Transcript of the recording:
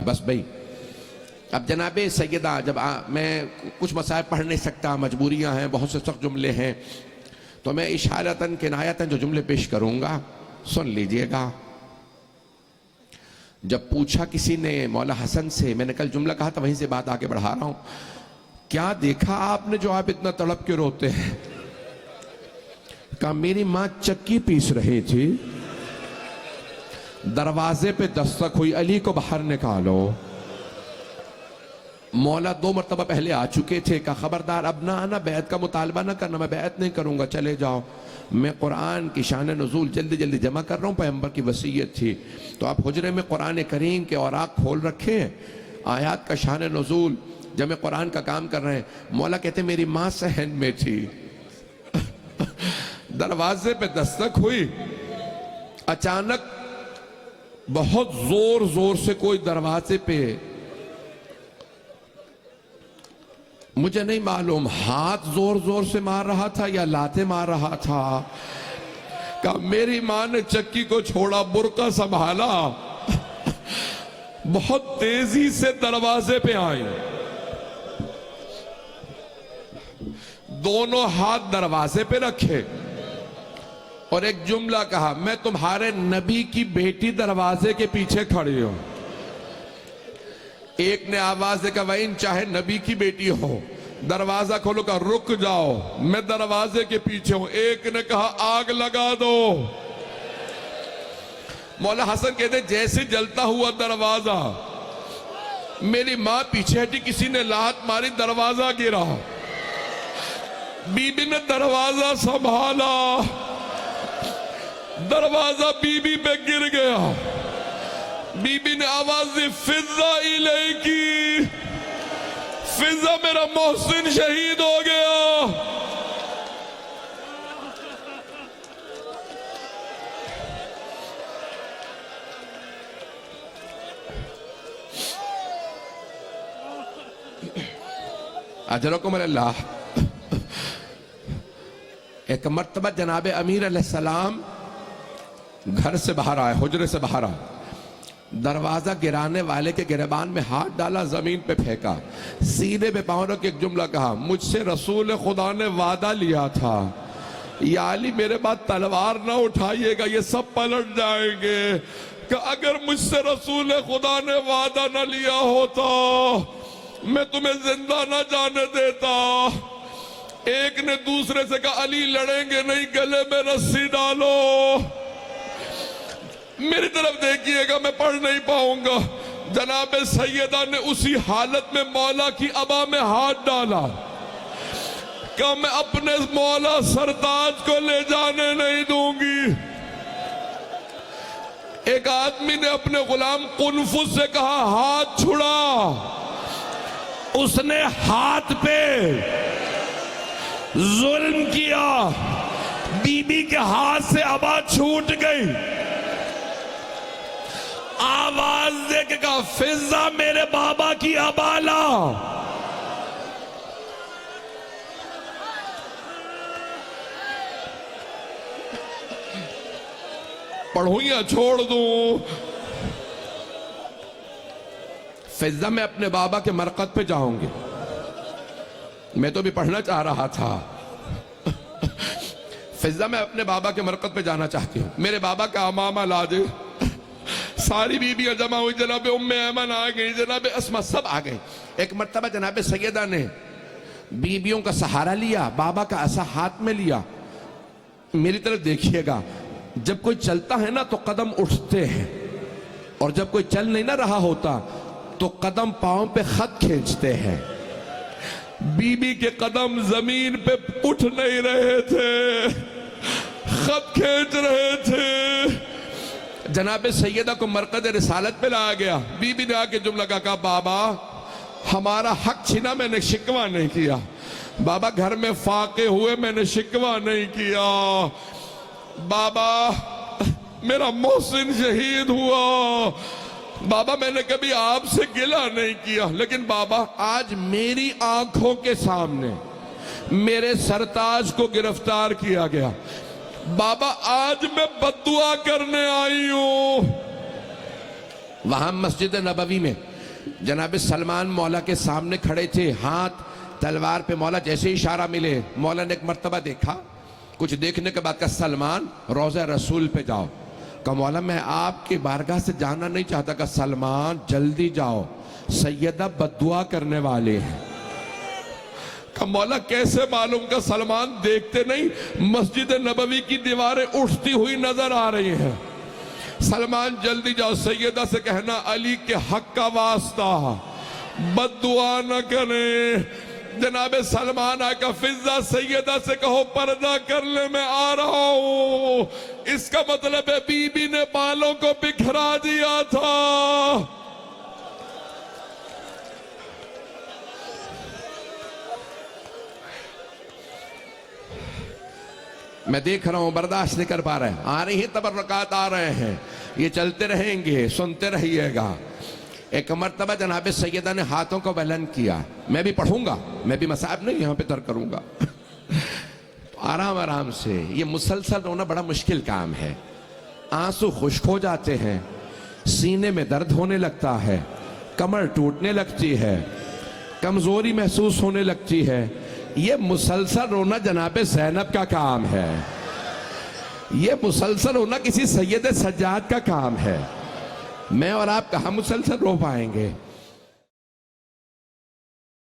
بس بھائی اب جناب سیدہ جب میں کچھ مسائل پڑھ نہیں سکتا، مجبوریاں ہیں، بہت سے سخت جملے ہیں، تو میں اشارتاً کنایتاً جو جملے پیش کروں گا سن لیجئے گا۔ جب پوچھا کسی نے مولا حسن سے، میں نے کل جملہ کہا تھا وہیں سے بات آگے بڑھا رہا ہوں، کیا دیکھا آپ نے جو آپ اتنا تڑپ کے روتے ہیں؟ کہا میری ماں چکی پیس رہی تھی، دروازے پہ دستک ہوئی، علی کو باہر نکالو۔ مولا 2 مرتبہ پہلے آ چکے تھے، کہا خبردار اب نہ آنا، بیعت کا مطالبہ نہ کرنا، میں بیعت نہیں کروں گا، چلے جاؤ۔ میں قرآن کی شان نزول جلدی جلدی جمع کر رہا ہوں، پیغمبر کی وصیت تھی، تو آپ حجرے میں قرآن کریم کے اوراق کھول رکھے ہیں، آیات کا شان نزول جمع قرآن کا کام کر رہے ہیں۔ مولا کہتے میری ماں صحن میں تھی، دروازے پہ دستک ہوئی، اچانک بہت زور زور سے کوئی دروازے پہ، مجھے نہیں معلوم ہاتھ زور زور سے مار رہا تھا یا لاتیں مار رہا تھا۔ کہا میری ماں نے چکی کو چھوڑا، برقع سنبھالا، بہت تیزی سے دروازے پہ آئی، دونوں ہاتھ دروازے پہ رکھے اور ایک جملہ کہا میں تمہارے نبی کی بیٹی دروازے کے پیچھے کھڑی ہوں۔ ایک نے آواز دے کہا وَإِن چاہے نبی کی بیٹی ہو، دروازہ کھولو، کہا رک جاؤ میں دروازے کے پیچھے ہوں۔ ایک نے کہا آگ لگا دو۔ مولا حسن کہتے جیسے جلتا ہوا دروازہ، میری ماں پیچھے ہٹی، کسی نے لات ماری، دروازہ گرا، بی بی نے دروازہ سنبھالا، دروازہ بی بی پہ گر گیا، بی بی نے آواز دی فضہ الیکی، فضہ میرا محسن شہید ہو گیا۔ اجرکم اللہ۔ ایک مرتبہ جناب امیر علیہ السلام گھر سے باہر آئے، حجرے سے باہر آئے، دروازہ گرانے والے کے گریبان میں ہاتھ ڈالا، زمین پہ پھینکا، سینے پہ پاؤں رکھ کے ایک جملہ کہا مجھ سے رسول خدا نے وعدہ لیا تھا، یا علی میرے بعد تلوار نہ اٹھائیے گا، یہ سب پلٹ جائیں گے، کہ اگر مجھ سے رسول خدا نے وعدہ نہ لیا ہوتا میں تمہیں زندہ نہ جانے دیتا۔ ایک نے دوسرے سے کہا علی لڑیں گے نہیں، گلے میں رسی ڈالو۔ میری طرف دیکھئے گا میں پڑھ نہیں پاؤں گا۔ جناب سیدہ نے اسی حالت میں مولا کی عبا میں ہاتھ ڈالا، کہ میں اپنے مولا سرتاج کو لے جانے نہیں دوں گی۔ ایک آدمی نے اپنے غلام قنفذ سے کہا ہاتھ چھڑا، اس نے ہاتھ پہ ظلم کیا، بی بی کے ہاتھ سے عبا چھوٹ گئی، آواز دے کے کہا فضہ میرے بابا کی عبا لا۔ پڑھوں یا چھوڑ دوں؟ فضہ میں اپنے بابا کے مرقد پہ جاؤں گی، میں تو بھی پڑھنا چاہ رہا تھا۔ فضہ میں اپنے بابا کے مرقد پہ جانا چاہتی ہوں، میرے بابا کا امامہ لا دے۔ ساری بیویاں جمع ہوئی، جناب ام ایمن آ گئی، جناب اسما، سب آ گئے۔ ایک مرتبہ جناب سیدہ نے بیویوں کا سہارا لیا، بابا کا عصا ہاتھ میں لیا۔ میری طرف دیکھیے گا، جب کوئی چلتا ہے نا تو قدم اٹھتے ہیں، اور جب کوئی چل نہیں نہ رہا ہوتا تو قدم پاؤں پہ خط کھینچتے ہیں۔ بی بی کے قدم زمین پہ اٹھ نہیں رہے تھے، خط کھینچ رہے تھے۔ جناب سیدہ کو مرقد رسالت پہ لایا گیا، بی بی نے آ کے جملہ کہا بابا ہمارا حق چھنا، میں نے شکوہ نہیں کیا، بابا گھر میں فاقے ہوئے، میں نے شکوہ نہیں کیا، بابا میرا محسن شہید ہوا، بابا میں نے کبھی آپ سے گلہ نہیں کیا، لیکن بابا آج میری آنکھوں کے سامنے میرے سرتاج کو گرفتار کیا گیا، بابا آج میں بد دعا کرنے آئی ہوں۔ وہاں مسجد نبوی میں جناب سلمان مولا کے سامنے کھڑے تھے، ہاتھ تلوار پہ، مولا جیسے ہی اشارہ ملے، مولا نے ایک مرتبہ دیکھا، کچھ دیکھنے کے بعد کہا سلمان روضہ رسول پہ جاؤ. کہا مولا میں آپ کی بارگاہ سے جانا نہیں چاہتا. کہا سلمان جلدی جاؤ، سیدہ بددعا کرنے والے ہیں. کہا مولا کیسے معلوم؟ کہ سلمان دیکھتے نہیں مسجد نبوی کی دیواریں اٹھتی ہوئی نظر آ رہی ہیں. سلمان جلدی جاؤ، سیدہ سے کہنا علی کے حق کا واسطہ بد دعا نہ کریں. جناب سلمان آئے کہا فضہ سیدہ سے کہو پردہ کر لے، میں آ رہا ہوں. اس کا مطلب ہے بی بی نے بالوں کو بکھرا دیا تھا. میں دیکھ رہا ہوں برداشت نہیں کر پا رہے ہیں. آ رہی ہیں تبرکات، آ رہے ہیں، یہ چلتے رہیں گے، سنتے رہیے گا. ایک مرتبہ جناب سیدہ نے ہاتھوں کو بلند کیا. میں بھی پڑھوں گا، میں بھی مصاحب نہیں یہاں پہ ترک کروں گا. آرام آرام سے. یہ مسلسل رونا بڑا مشکل کام ہے. آنسو خشک ہو جاتے ہیں، سینے میں درد ہونے لگتا ہے، کمر ٹوٹنے لگتی ہے، کمزوری محسوس ہونے لگتی ہے. یہ مسلسل رونا جناب زینب کا کام ہے. یہ مسلسل رونا کسی سید سجاد کا کام ہے. میں اور آپ کہاں مسلسل رو پائیں گے؟